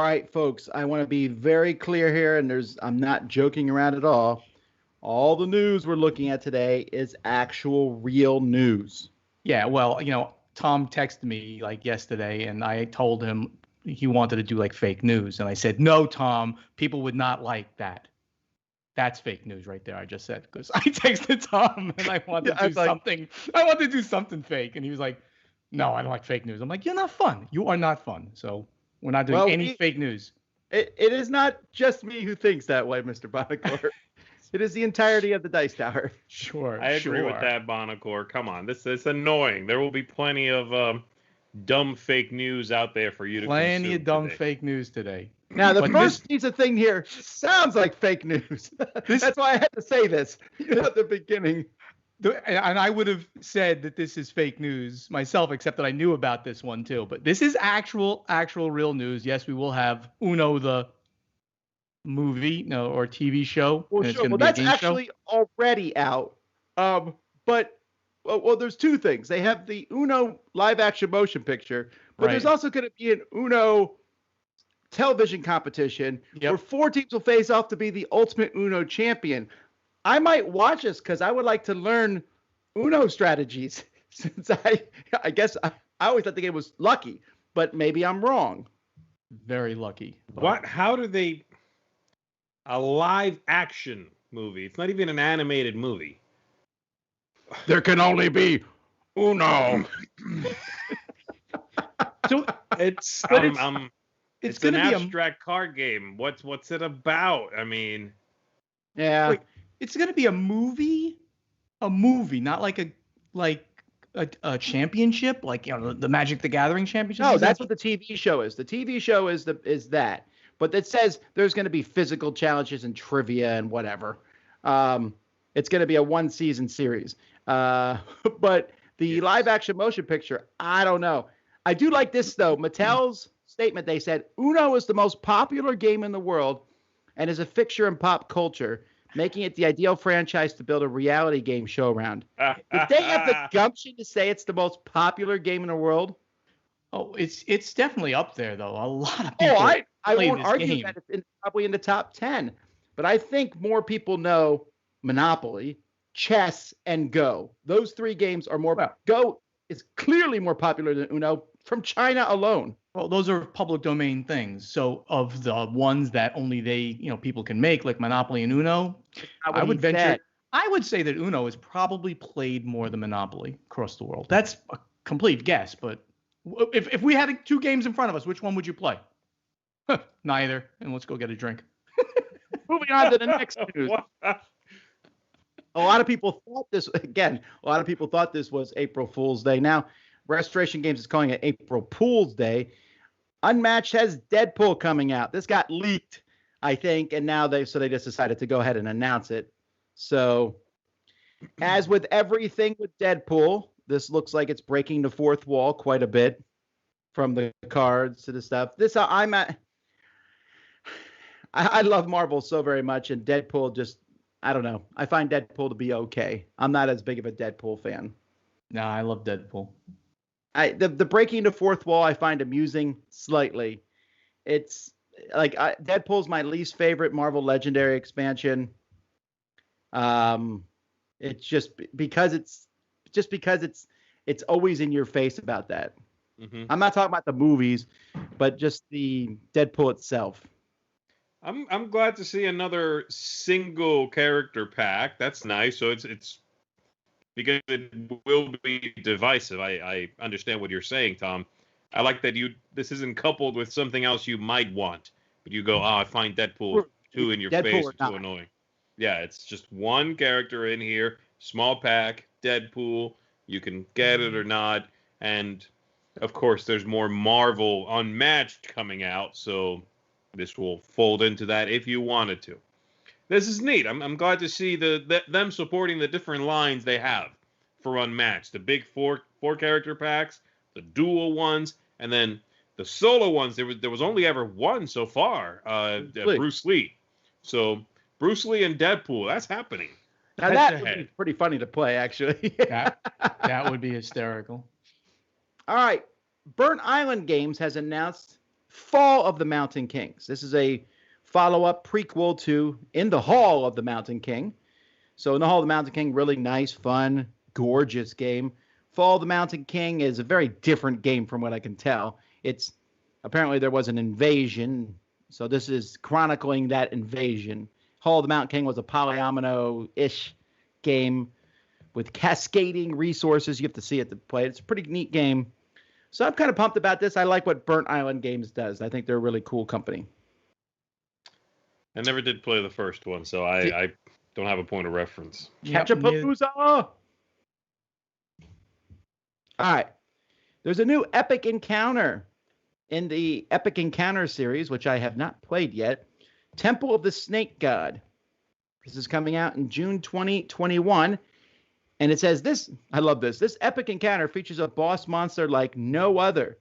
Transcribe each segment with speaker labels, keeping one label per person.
Speaker 1: right, folks, I want to be very clear here, and I'm not joking around at all. All the news we're looking at today is actual real news.
Speaker 2: Yeah, well, Tom texted me like yesterday, and I told him he wanted to do like fake news, and I said, "No, Tom, people would not like that. That's fake news right there." I just said because I texted Tom and I wanted to do something. I wanted to do something fake, and he was like, "No, I don't like fake news." I'm like, "You're not fun. You are not fun." So we're not doing any fake news.
Speaker 1: It is not just me who thinks that way, Mr. Buonocore. It is the entirety of the Dice Tower.
Speaker 2: Sure,
Speaker 3: I agree with that, Buonocore. Come on, this is annoying. There will be plenty of dumb fake news out there for you to consume
Speaker 2: Plenty of dumb
Speaker 3: today.
Speaker 2: fake news today.
Speaker 1: Now, the first piece of thing here sounds like fake news. That's why I had to say this at the beginning.
Speaker 2: And I would have said that this is fake news myself, except that I knew about this one too. But this is actual real news. Yes, we will have Uno the movie, or TV show.
Speaker 1: Well, sure. Well, that's actually already out. But there's two things. They have the Uno live-action motion picture, but there's also going to be an Uno television competition where 4 teams will face off to be the ultimate Uno champion. I might watch this because I would like to learn Uno strategies. Since I guess I always thought the game was lucky, but maybe I'm wrong.
Speaker 2: Very lucky.
Speaker 3: What? How do they? A live action movie. It's not even an animated movie.
Speaker 1: There can only be Uno.
Speaker 3: So it's an abstract card game. What's it about? I mean,
Speaker 1: yeah.
Speaker 2: Wait, it's going to be a movie, not like a championship, like the Magic the Gathering championship.
Speaker 1: No, that's what the TV show is. The TV show is that. But it says there's going to be physical challenges and trivia and whatever. It's going to be a 1-season series. But the live-action motion picture, I don't know. I do like this, though. Mattel's statement, they said, Uno is the most popular game in the world and is a fixture in pop culture, making it the ideal franchise to build a reality game show around. If they have the gumption to say it's the most popular game in the world.
Speaker 2: Oh, it's definitely up there, though. A lot of people.
Speaker 1: I won't argue that it's probably in the top 10, but I think more people know Monopoly, chess, and Go. Those 3 games are more. Go is clearly more popular than Uno from China alone.
Speaker 2: Well, those are public domain things. So of the ones that only people can make, like Monopoly and Uno, I would say that Uno is probably played more than Monopoly across the world. That's a complete guess, but if we had 2 games in front of us, which one would you play? Neither. And let's go get a drink.
Speaker 1: Moving on to the next news. A lot of people thought this was April Fool's Day. Now, Restoration Games is calling it April Fool's Day. Unmatched has Deadpool coming out. This got leaked, I think, and now they just decided to go ahead and announce it. So, as with everything with Deadpool, this looks like it's breaking the fourth wall quite a bit, from the cards to the stuff. I love Marvel so very much, and Deadpool just, I don't know. I find Deadpool to be okay. I'm not as big of a Deadpool fan.
Speaker 2: No, I love Deadpool.
Speaker 1: The breaking the fourth wall I find amusing slightly. It's like Deadpool's my least favorite Marvel Legendary expansion. It's just because it's always in your face about that. Mm-hmm. I'm not talking about the movies, but just the Deadpool itself.
Speaker 3: I'm glad to see another single character pack. That's nice. So it's because it will be divisive. I understand what you're saying, Tom. I like that this isn't coupled with something else you might want, but you go, I find Deadpool too in your face. It's too annoying. Yeah, it's just one character in here, small pack, Deadpool. You can get it or not, and of course, there's more Marvel Unmatched coming out, so this will fold into that if you wanted to. This is neat. I'm glad to see them supporting the different lines they have for Unmatched. The big four character packs, the dual ones, and then the solo ones. There was only ever one so far, Bruce Lee. So Bruce Lee and Deadpool, that's happening.
Speaker 1: Now that would be pretty funny to play, actually.
Speaker 2: that would be hysterical.
Speaker 1: All right. Burnt Island Games has announced Fall of the Mountain Kings. This is a follow-up prequel to In the Hall of the Mountain King. So In the Hall of the Mountain King, really nice, fun, gorgeous game. Fall of the Mountain King is a very different game from what I can tell. It's apparently there was an invasion, so this is chronicling that invasion. Hall of the Mountain King was a polyomino-ish game with cascading resources. You have to see it to play it. It's a pretty neat game. So I'm kind of pumped about this. I like what Burnt Island Games does. I think they're a really cool company.
Speaker 3: I never did play the first one, so I don't have a point of reference.
Speaker 1: Catch-a-palooza! All right. There's a new Epic Encounter in the Epic Encounter series, which I have not played yet. Temple of the Snake God. This is coming out in June 2021. And it says this, I love this. This epic encounter features a boss monster like no other.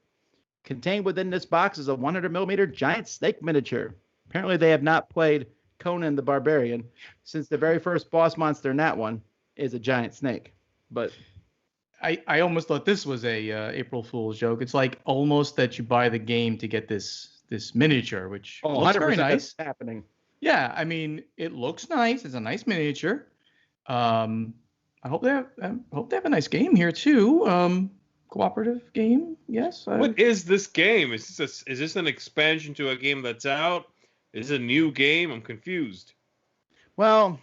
Speaker 1: Contained within this box is a 100mm giant snake miniature. Apparently they have not played Conan the Barbarian, since the very first boss monster in that one is a giant snake. But
Speaker 2: I almost thought this was a April Fool's joke. It's like almost that you buy the game to get this miniature, which looks very nice.
Speaker 1: That's happening.
Speaker 2: Yeah, I mean, it looks nice. It's a nice miniature. I hope they have a nice game here too. Cooperative game, yes.
Speaker 3: What is this game? Is this an expansion to a game that's out? Is it a new game? I'm confused.
Speaker 1: Well,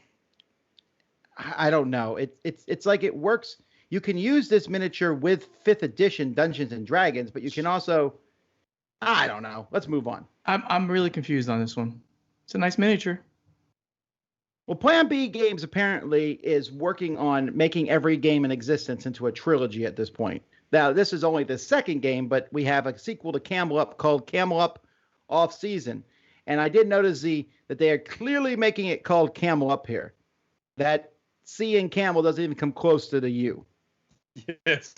Speaker 1: I don't know. It's like it works. You can use this miniature with 5th edition Dungeons and Dragons, but you can also, I don't know. Let's move on.
Speaker 2: I'm really confused on this one. It's a nice miniature.
Speaker 1: Well, Plan B Games apparently is working on making every game in existence into a trilogy at this point. Now, this is only the second game, but we have a sequel to Camel Up called Camel Up Off Season. And I did notice that they are clearly making it called Camel Up here. That C in Camel doesn't even come close to the U.
Speaker 3: Yes,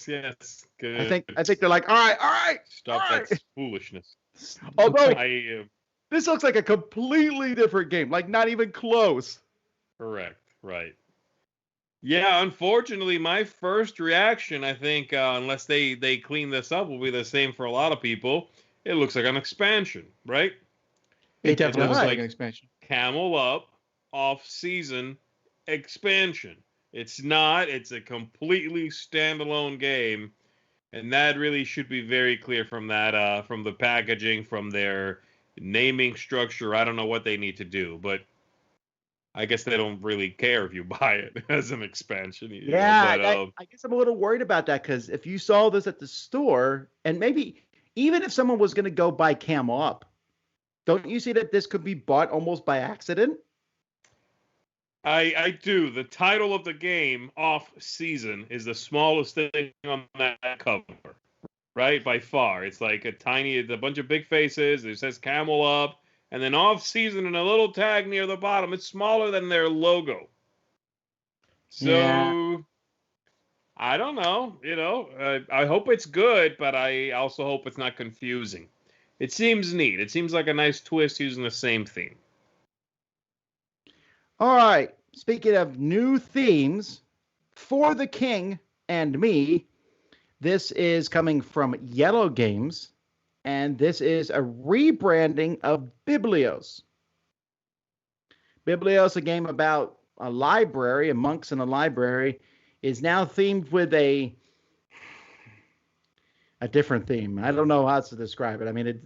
Speaker 3: good.
Speaker 1: I think they're like, all right.
Speaker 3: Stop
Speaker 1: all right.
Speaker 3: that foolishness.
Speaker 1: Although this looks like a completely different game, like not even close.
Speaker 3: Correct. Right. Yeah, unfortunately, my first reaction, I think, unless they clean this up, will be the same for a lot of people. It looks like an expansion, right?
Speaker 2: It definitely looks like an expansion.
Speaker 3: Camel Up Off Season expansion. It's not. It's a completely standalone game, and that really should be very clear from that, from the packaging, from their naming structure. I don't know what they need to do, but I guess they don't really care if you buy it as an expansion.
Speaker 1: I guess I'm a little worried about that, because if you saw this at the store, and maybe even if someone was going to go buy Camel Up, don't you see that this could be bought almost by accident?
Speaker 3: I do. The title of the game, Off Season, is the smallest thing on that cover, right? By far. It's like it's a bunch of big faces. It says Camel Up. And then Off Season and a little tag near the bottom. It's smaller than their logo. So, yeah. I don't know. I hope it's good, but I also hope it's not confusing. It seems neat. It seems like a nice twist using the same theme.
Speaker 1: All right. Speaking of new themes, For the King and Me, this is coming from Yellow Games. And this is a rebranding of Biblios. Biblios, a game about a library, and monks in a library, is now themed with a different theme. I don't know how to describe it. I mean,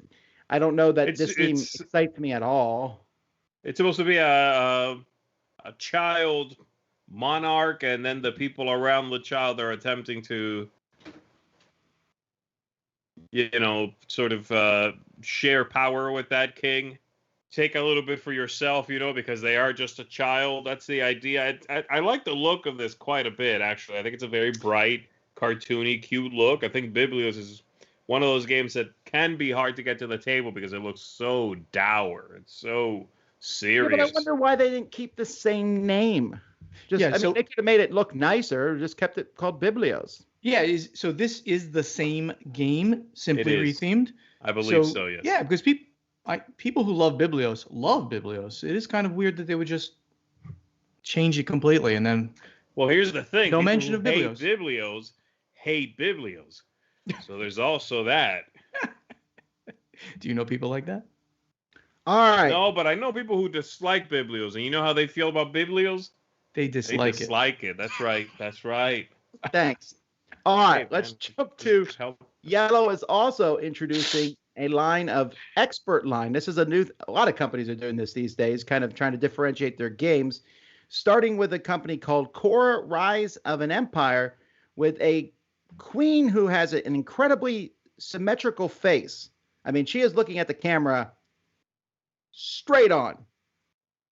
Speaker 1: I don't know that this theme excites me at all.
Speaker 3: It's supposed to be a child monarch, and then the people around the child are attempting to, sort of share power with that king. Take a little bit for yourself, because they are just a child. That's the idea. I like the look of this quite a bit, actually. I think it's a very bright, cartoony, cute look. I think Biblios is one of those games that can be hard to get to the table because it looks so dour. It's so serious.
Speaker 1: Yeah, but I wonder why they didn't keep the same name. They could have made it look nicer, just kept it called Biblios.
Speaker 2: Yeah, so this is the same game, simply rethemed.
Speaker 3: I believe so, yes.
Speaker 2: Yeah, because people who love Biblios. It is kind of weird that they would just change it completely and then.
Speaker 3: Well, here's the thing.
Speaker 2: No mention of
Speaker 3: Biblios. Hate Biblios. So there's also that.
Speaker 2: Do you know people like that?
Speaker 1: All right.
Speaker 3: No, but I know people who dislike Biblios, and you know how they feel about Biblios?
Speaker 2: They
Speaker 3: They
Speaker 2: dislike it.
Speaker 3: dislike it. That's right. That's right.
Speaker 1: Thanks. All right,
Speaker 3: Hey,
Speaker 1: let's
Speaker 3: man,
Speaker 1: jump to
Speaker 3: just help.
Speaker 1: Yellow is also introducing a line of expert line. This is a lot of companies are doing this these days, kind of trying to differentiate their games, starting with a company called Core Rise of an Empire with a queen who has an incredibly symmetrical face. I mean, she is looking at the camera straight on.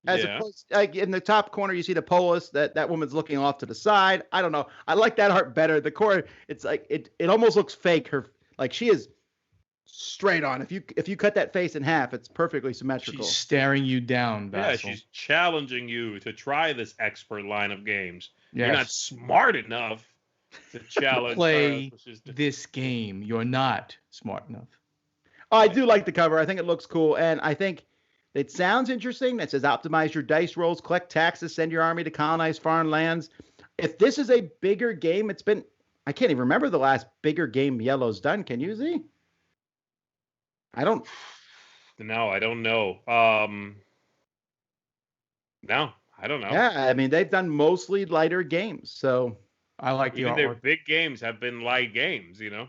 Speaker 1: As
Speaker 3: Yeah.
Speaker 1: opposed, like in the top corner, you see the Polis. That woman's looking off to the side. I don't know. I like that art better. The core, it's like it almost looks fake. Like she is straight on. If you cut that face in half, it's perfectly symmetrical.
Speaker 2: She's staring you down, Vasel.
Speaker 3: Yeah, she's challenging you to try this expert line of games.
Speaker 2: Yes.
Speaker 3: You're not smart enough to challenge
Speaker 2: Play
Speaker 3: her.
Speaker 2: this game. You're not smart enough.
Speaker 1: Oh, I do like the cover. I think it looks cool, and I think it sounds interesting. It says optimize your dice rolls, collect taxes, send your army to colonize foreign lands. If this is a bigger game, I can't even remember the last bigger game Yellow's done. Can you, Z? I don't.
Speaker 3: No, I don't know. No, I don't know.
Speaker 1: Yeah, I mean, they've done mostly lighter games. So
Speaker 2: I like the
Speaker 3: Even their
Speaker 2: artwork.
Speaker 3: big games have been light games, you know?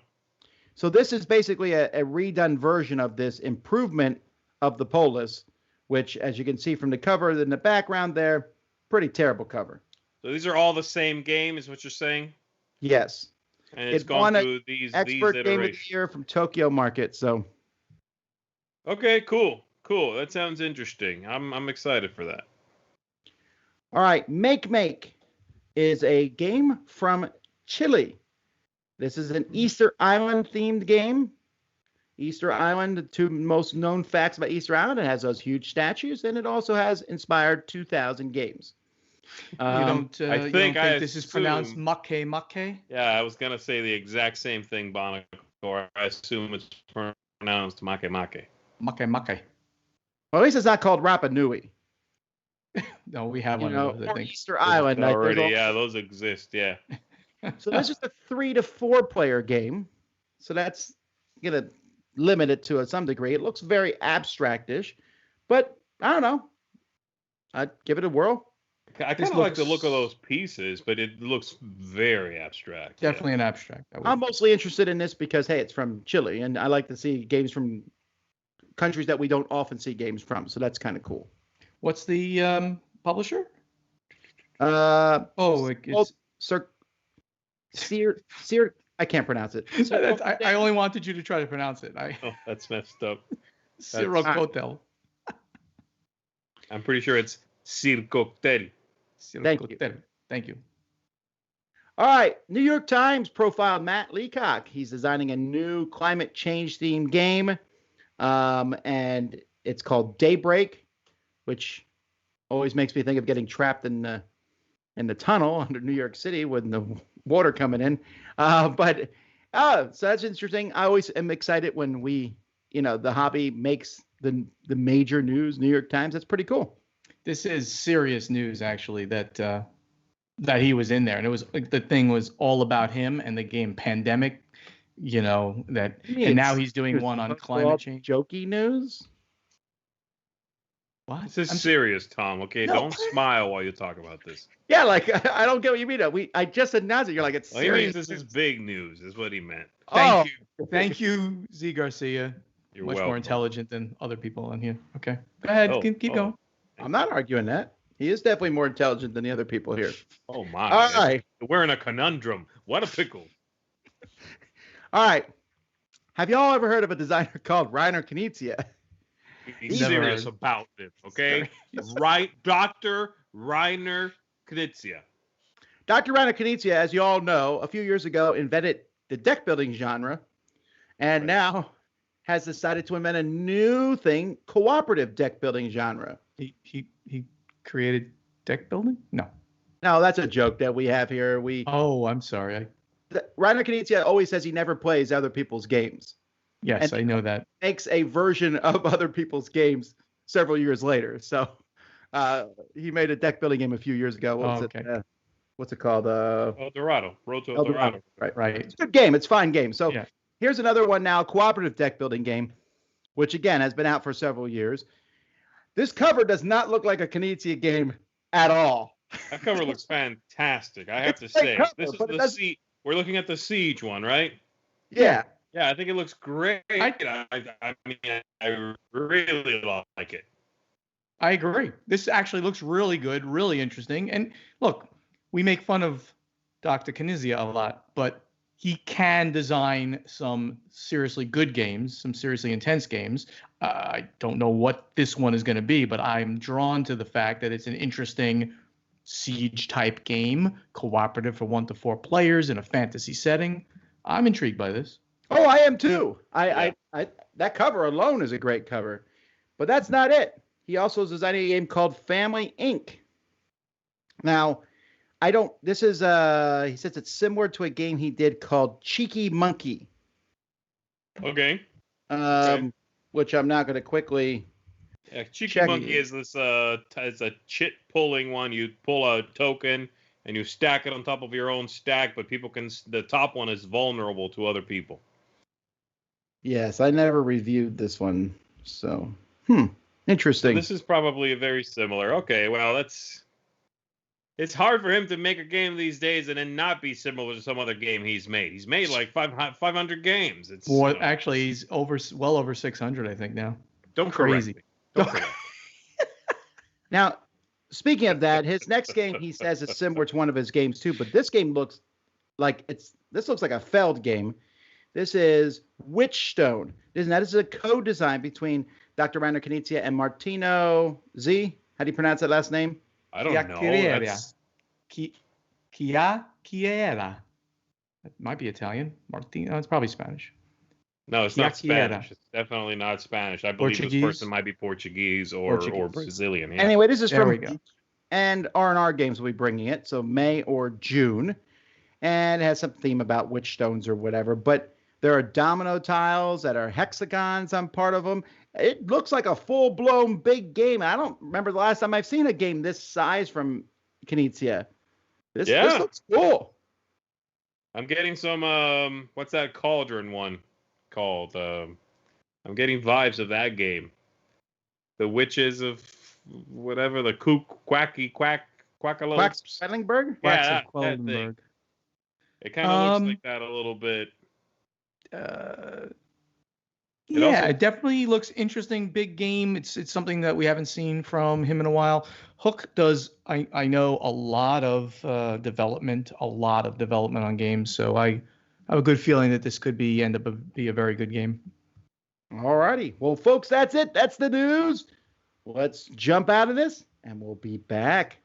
Speaker 1: So this is basically a redone version of this improvement of the Polis, which, as you can see from the cover in the background there, pretty terrible cover.
Speaker 3: So these are all the same game, is what you're saying?
Speaker 1: Yes.
Speaker 3: And it's
Speaker 1: It
Speaker 3: gone
Speaker 1: won an
Speaker 3: through these
Speaker 1: Expert Game of the
Speaker 3: iterations.
Speaker 1: Year from Tokyo Market. So
Speaker 3: Okay, cool. Cool. That sounds interesting. I'm excited for that.
Speaker 1: all right, Makemake is a game from Chile. This is an Easter Island themed game. Easter Island, the two most known facts about Easter Island, it has those huge statues, and it also has inspired 2,000 games.
Speaker 2: You don't think this is pronounced Makemake?
Speaker 3: Yeah, I was going to say the exact same thing, Buonocore. I assume it's pronounced Makemake.
Speaker 2: Makemake.
Speaker 1: Well, at least it's not called Rapa Nui.
Speaker 2: No, we have one of those, I
Speaker 1: or
Speaker 2: think.
Speaker 1: Easter Island. like, there's
Speaker 3: Already,
Speaker 1: all-
Speaker 3: yeah, those exist, yeah.
Speaker 1: So this is a 3 to 4 player game. So that's going to limit it to some degree. It looks very abstract-ish, but I don't know. I'd give it a whirl.
Speaker 3: I kind of like the look of those pieces, but it looks very abstract.
Speaker 2: Definitely an abstract.
Speaker 1: I'm mostly interested in this because, hey, it's from Chile, and I like to see games from countries that we don't often see games from. So that's kind of cool.
Speaker 2: What's the publisher?
Speaker 1: It's Sear. I can't pronounce it.
Speaker 2: I only wanted you to try to pronounce it.
Speaker 3: Oh, that's messed up.
Speaker 2: Ciro Cotel.
Speaker 3: I'm pretty sure it's Circotel.
Speaker 2: Thank you.
Speaker 1: All right. New York Times profiled Matt Leacock. He's designing a new climate change themed game. And it's called Daybreak, which always makes me think of getting trapped in the tunnel under New York City with the water coming in. So that's interesting. I always am excited when the hobby makes the major news, New York Times. That's pretty cool.
Speaker 2: This is serious news, actually, that he was in there, and it was the thing was all about him and the game Pandemic. And now he's doing one on climate change.
Speaker 1: Jokey news.
Speaker 2: What?
Speaker 3: This is serious, Tom. Okay,
Speaker 1: No.
Speaker 3: Don't smile while you talk about this.
Speaker 1: Yeah, like I don't get what you mean. I just announced it. You're like, it's
Speaker 3: Well, he means
Speaker 1: serious.
Speaker 3: this is big news, is what he meant.
Speaker 2: Thank you, Zee Garcia.
Speaker 3: You're
Speaker 2: Much
Speaker 3: welcome.
Speaker 2: more intelligent than other people on here. Okay, go ahead. Keep going.
Speaker 1: I'm not arguing that. He is definitely more intelligent than the other people here.
Speaker 3: Oh my!
Speaker 1: All right.
Speaker 3: We're in a conundrum. What a pickle!
Speaker 1: All right. Have y'all ever heard of a designer called Reiner Kenitsia?
Speaker 3: Be
Speaker 2: Never
Speaker 3: serious
Speaker 2: heard.
Speaker 3: about this, okay? Right, Dr. Reiner Kenitsia.
Speaker 1: Dr. Reiner Kenitsia, as you all know, a few years ago invented the deck building genre, and now has decided to invent a new thing, cooperative deck building genre.
Speaker 2: He created deck building? No.
Speaker 1: Now, that's a joke that we have here.
Speaker 2: Oh, I'm sorry.
Speaker 1: Reiner Kenitsia always says he never plays other people's games.
Speaker 2: Yes,
Speaker 1: And
Speaker 2: I know that.
Speaker 1: Makes a version of other people's games several years later. So he made a deck building game a few years ago. What's it called?
Speaker 3: El Dorado. Road to El Dorado.
Speaker 1: Right.
Speaker 2: Right.
Speaker 1: It's a good game. It's a fine game. So
Speaker 2: Yeah.
Speaker 1: here's another one now, cooperative deck building game. which again has been out for several years. This cover does not look like a Kenitsia game at all.
Speaker 3: That cover looks fantastic. I have to
Speaker 1: It's a great
Speaker 3: say,
Speaker 1: cover,
Speaker 3: this is
Speaker 1: but it
Speaker 3: the
Speaker 1: doesn't-
Speaker 3: Siege. We're looking at the Siege one, right?
Speaker 1: Yeah.
Speaker 3: Yeah, I think it looks great. I mean, I really like it.
Speaker 2: I agree. This actually looks really good, really interesting. And look, we make fun of Dr. Kenitsia a lot, but he can design some seriously good games, some seriously intense games. I don't know what this one is going to be, but I'm drawn to the fact that it's an interesting siege type game, cooperative for 1 to 4 players in a fantasy setting. I'm intrigued by this.
Speaker 1: Oh, I am too. I that cover alone is a great cover, but that's not it. He also is designing a game called Family Inc. Now, this is he says it's similar to a game he did called Cheeky Monkey.
Speaker 3: Okay.
Speaker 1: Which I'm not going to quickly.
Speaker 3: Yeah, Cheeky
Speaker 1: check.
Speaker 3: Monkey is this it's a chit pulling one. You pull a token and you stack it on top of your own stack, but the top one is vulnerable to other people.
Speaker 1: Yes, I never reviewed this one, so interesting.
Speaker 3: So this is probably very similar. Okay, well it's hard for him to make a game these days and then not be similar to some other game he's made. He's made like 500 games. It's
Speaker 2: Actually, he's well over 600, I think now.
Speaker 3: Don't
Speaker 2: Crazy.
Speaker 3: Don't correct me.
Speaker 1: Now, speaking of that, his next game he says is similar to one of his games too, but this game looks like a Feld game. This is Witchstone. This is a co-design between Dr. Reiner Kenitsia and Martino Zee. How do you pronounce that last name?
Speaker 3: I don't know.
Speaker 2: Chiara. That might be Italian. Martino. It's probably Spanish.
Speaker 3: No, it's not Spanish. It's definitely not Spanish. I believe
Speaker 2: Portuguese?
Speaker 3: this person might be Portuguese or Brazilian. Yeah.
Speaker 1: Anyway, this is
Speaker 2: There
Speaker 1: from
Speaker 2: we go.
Speaker 1: and R&R Games will be bringing it, so May or June. And it has some theme about Witchstones or whatever, but there are domino tiles that are hexagons on part of them. It looks like a full-blown big game. I don't remember the last time I've seen a game this size from Kenitsia. This looks cool.
Speaker 3: I'm getting some what's that cauldron one called? I'm getting vibes of that game. The witches of whatever, the quackalopes.
Speaker 1: Quedlinburg?
Speaker 3: Yeah, that
Speaker 2: Quedlinburg.
Speaker 3: thing. It kind of looks like that a little bit.
Speaker 2: It definitely interesinteresting. Big game. It's something that we haven't seen from him in a while. Hook does, I know, a lot of development on games. So I have a good feeling that this could end up be a very good game.
Speaker 1: All righty. Well, folks, that's it. That's the news. Let's jump out of this, and we'll be back.